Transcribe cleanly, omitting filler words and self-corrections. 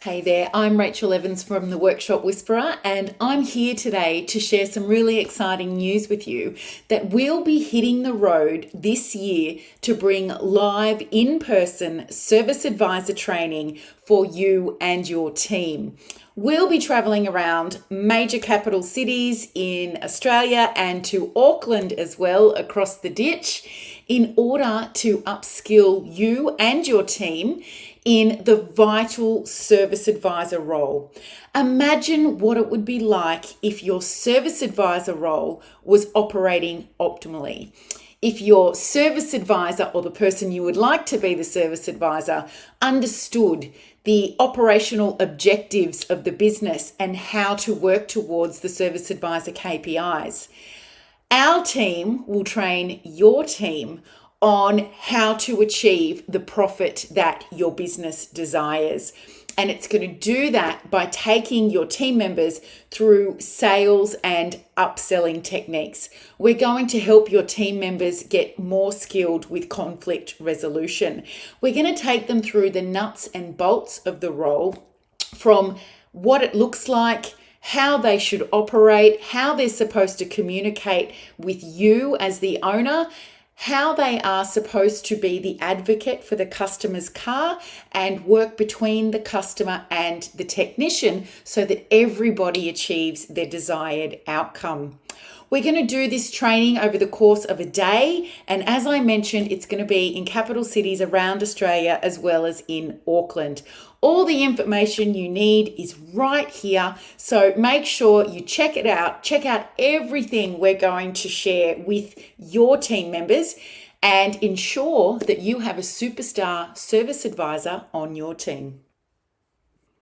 Hey there, I'm Rachel Evans from the Workshop Whisperer, and I'm here today to share some really exciting news with you that we'll be hitting the road this year to bring live in-person service advisor training for you and your team. We'll be traveling around major capital cities in Australia and to Auckland as well across the ditch in order to upskill you and your team in the vital service advisor role. Imagine what it would be like if your service advisor role was operating optimally. If your service advisor, or the person you would like to be the service advisor, understood the operational objectives of the business and how to work towards the service advisor KPIs. Our team will train your team on how to achieve the profit that your business desires. And it's going to do that by taking your team members through sales and upselling techniques. We're going to help your team members get more skilled with conflict resolution. We're going to take them through the nuts and bolts of the role, from what it looks like, how they should operate, how they're supposed to communicate with you as the owner, how they are supposed to be the advocate for the customer's car and work between the customer and the technician so that everybody achieves their desired outcome. We're going to do this training over the course of a day, and as I mentioned, it's going to be in capital cities around Australia as well as in Auckland. All the information you need is right here, so make sure you check it out. Check out everything we're going to share with your team members and ensure that you have a superstar service advisor on your team.